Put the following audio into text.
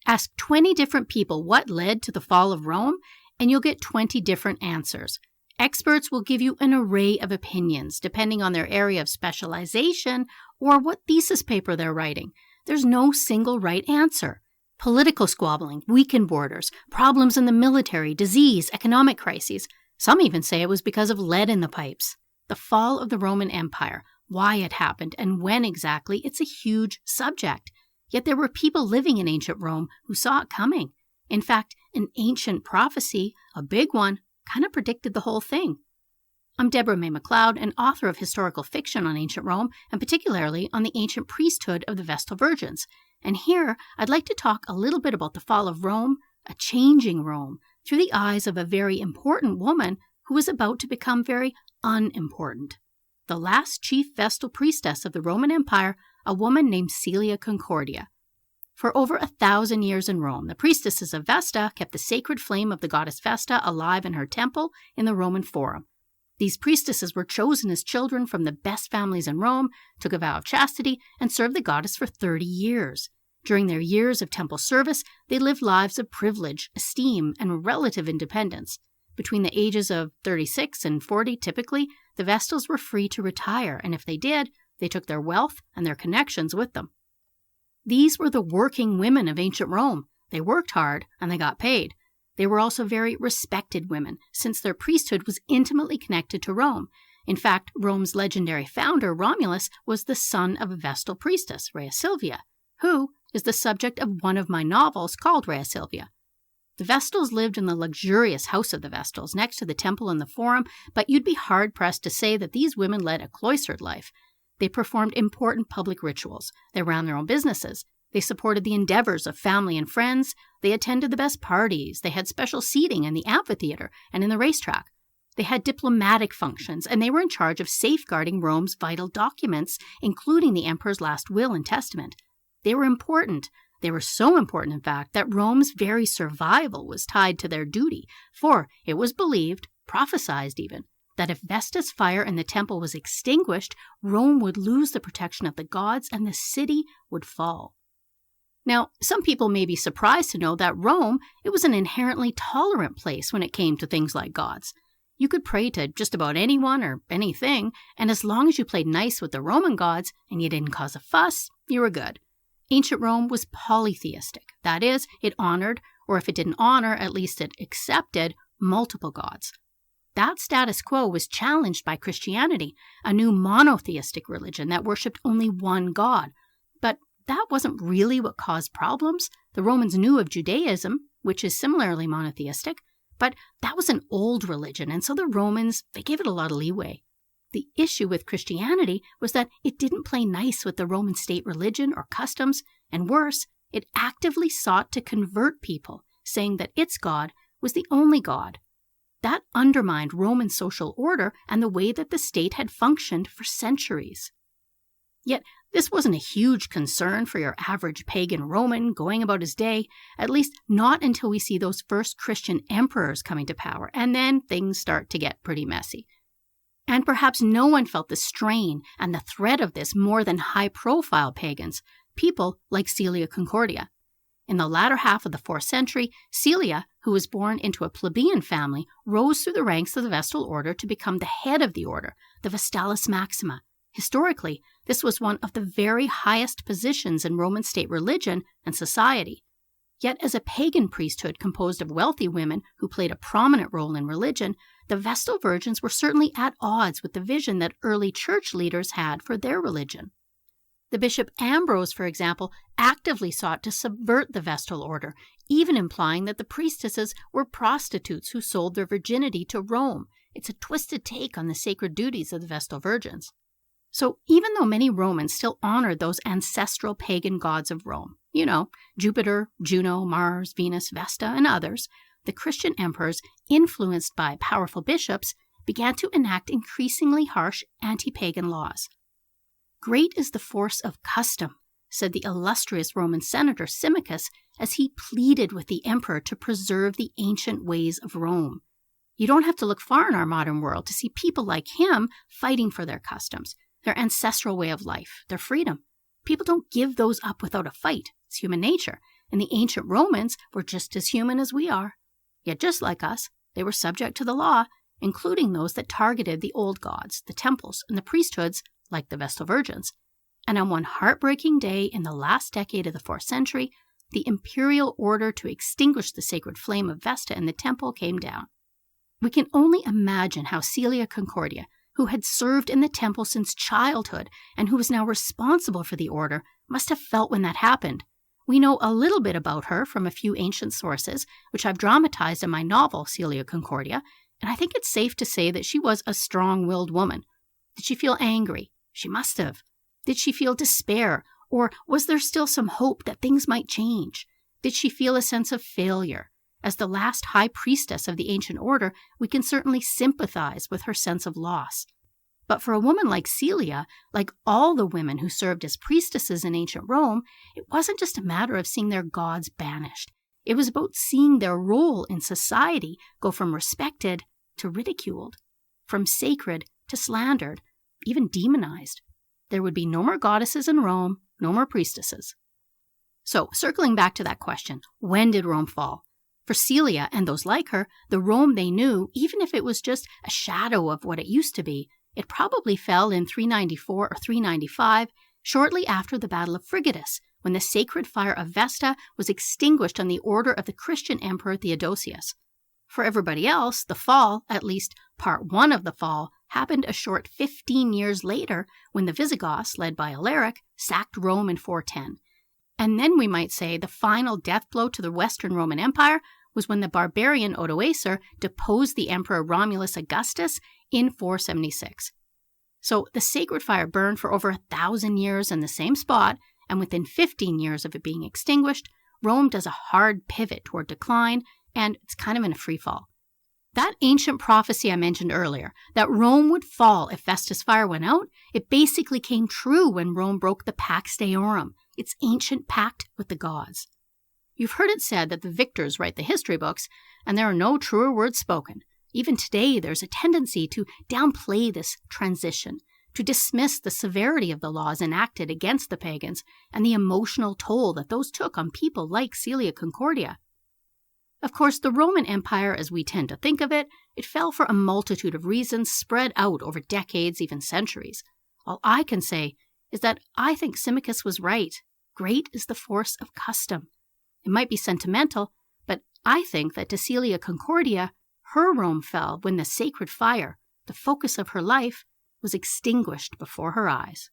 Ask 20 different people what led to the fall of Rome, and you'll get 20 different answers. Experts will give you an array of opinions, depending on their area of specialization or what thesis paper they're writing. There's no single right answer. Political squabbling, weakened borders, problems in the military, disease, economic crises. Some even say it was because of lead in the pipes. The fall of the Roman Empire, why it happened, and when exactly, it's a huge subject. Yet there were people living in ancient Rome who saw it coming. In fact, an ancient prophecy, a big one, kind of predicted the whole thing. I'm Debra May Macleod, an author of historical fiction on ancient Rome, and particularly on the ancient priesthood of the Vestal Virgins. And here, I'd like to talk a little bit about the fall of Rome, a changing Rome, through the eyes of a very important woman who was about to become very unimportant. The last chief Vestal priestess of the Roman Empire, a woman named Coelia Concordia. For over 1,000 years in Rome, the priestesses of Vesta kept the sacred flame of the goddess Vesta alive in her temple in the Roman Forum. These priestesses were chosen as children from the best families in Rome, took a vow of chastity, and served the goddess for 30 years. During their years of temple service, they lived lives of privilege, esteem, and relative independence. Between the ages of 36 and 40, typically, the Vestals were free to retire, and if they did, they took their wealth and their connections with them. These were the working women of ancient Rome. They worked hard, and they got paid. They were also very respected women, since their priesthood was intimately connected to Rome. In fact, Rome's legendary founder, Romulus, was the son of a Vestal priestess, Rhea Silvia, who is the subject of one of my novels called Rhea Silvia. The Vestals lived in the luxurious house of the Vestals, next to the temple and the Forum, but you'd be hard-pressed to say that these women led a cloistered life. They performed important public rituals. They ran their own businesses. They supported the endeavors of family and friends. They attended the best parties. They had special seating in the amphitheater and in the racetrack. They had diplomatic functions, and they were in charge of safeguarding Rome's vital documents, including the emperor's last will and testament. They were important. They were so important, in fact, that Rome's very survival was tied to their duty, for it was believed, prophesied even, that if Vesta's fire in the temple was extinguished, Rome would lose the protection of the gods and the city would fall. Now, some people may be surprised to know that Rome, it was an inherently tolerant place when it came to things like gods. You could pray to just about anyone or anything, and as long as you played nice with the Roman gods and you didn't cause a fuss, you were good. Ancient Rome was polytheistic. That is, it honored, or if it didn't honor, at least it accepted, multiple gods. That status quo was challenged by Christianity, a new monotheistic religion that worshipped only one god. But that wasn't really what caused problems. The Romans knew of Judaism, which is similarly monotheistic, but that was an old religion, and so the Romans, they gave it a lot of leeway. The issue with Christianity was that it didn't play nice with the Roman state religion or customs, and worse, it actively sought to convert people, saying that its God was the only God. That undermined Roman social order and the way that the state had functioned for centuries. Yet, this wasn't a huge concern for your average pagan Roman going about his day, at least not until we see those first Christian emperors coming to power, and then things start to get pretty messy. And perhaps no one felt the strain and the threat of this more than high-profile pagans, people like Coelia Concordia. In the latter half of the 4th century, Coelia, who was born into a plebeian family, rose through the ranks of the Vestal order to become the head of the order, the Vestalis Maxima. Historically, this was one of the very highest positions in Roman state religion and society. Yet as a pagan priesthood composed of wealthy women who played a prominent role in religion, the Vestal Virgins were certainly at odds with the vision that early church leaders had for their religion. The Bishop Ambrose, for example, actively sought to subvert the Vestal order, even implying that the priestesses were prostitutes who sold their virginity to Rome. It's a twisted take on the sacred duties of the Vestal Virgins. So even though many Romans still honored those ancestral pagan gods of Rome, Jupiter, Juno, Mars, Venus, Vesta, and others, the Christian emperors, influenced by powerful bishops, began to enact increasingly harsh anti-pagan laws. "Great is the force of custom," said the illustrious Roman senator Symmachus as he pleaded with the emperor to preserve the ancient ways of Rome. You don't have to look far in our modern world to see people like him fighting for their customs, their ancestral way of life, their freedom. People don't give those up without a fight. It's human nature. and the ancient Romans were just as human as we are. Yet just like us, they were subject to the law, including those that targeted the old gods, the temples, and the priesthoods, like the Vestal Virgins. And on one heartbreaking day in the last decade of the 4th century, the imperial order to extinguish the sacred flame of Vesta in the temple came down. We can only imagine how Coelia Concordia, who had served in the temple since childhood and who was now responsible for the order, must have felt when that happened. We know a little bit about her from a few ancient sources, which I've dramatized in my novel, Coelia Concordia, and I think it's safe to say that she was a strong-willed woman. Did she feel angry? She must have. Did she feel despair? Or was there still some hope that things might change? Did she feel a sense of failure? As the last high priestess of the ancient order, we can certainly sympathize with her sense of loss. But for a woman like Coelia, like all the women who served as priestesses in ancient Rome, it wasn't just a matter of seeing their gods banished. It was about seeing their role in society go from respected to ridiculed, from sacred to slandered, even demonized. There would be no more goddesses in Rome, no more priestesses. So, circling back to that question, when did Rome fall? For Coelia and those like her, the Rome they knew, even if it was just a shadow of what it used to be, it probably fell in 394 or 395, shortly after the Battle of Frigidus, when the sacred fire of Vesta was extinguished on the order of the Christian Emperor Theodosius. For everybody else, the fall, at least part one of the fall, happened a short 15 years later when the Visigoths, led by Alaric, sacked Rome in 410. And then we might say the final death blow to the Western Roman Empire was when the barbarian Odoacer deposed the Emperor Romulus Augustus in 476. So the sacred fire burned for over 1,000 years in the same spot, and within 15 years of it being extinguished, Rome does a hard pivot toward decline, and it's kind of in a free fall. That ancient prophecy I mentioned earlier, that Rome would fall if Vesta's fire went out, it basically came true when Rome broke the Pax Deorum, its ancient pact with the gods. You've heard it said that the victors write the history books, and there are no truer words spoken. Even today, there's a tendency to downplay this transition, to dismiss the severity of the laws enacted against the pagans and the emotional toll that those took on people like Coelia Concordia. Of course, the Roman Empire, as we tend to think of it, it fell for a multitude of reasons spread out over decades, even centuries. All I can say is that I think Symmachus was right. Great is the force of custom. It might be sentimental, but I think that to Coelia Concordia, her Rome fell when the sacred fire, the focus of her life, was extinguished before her eyes.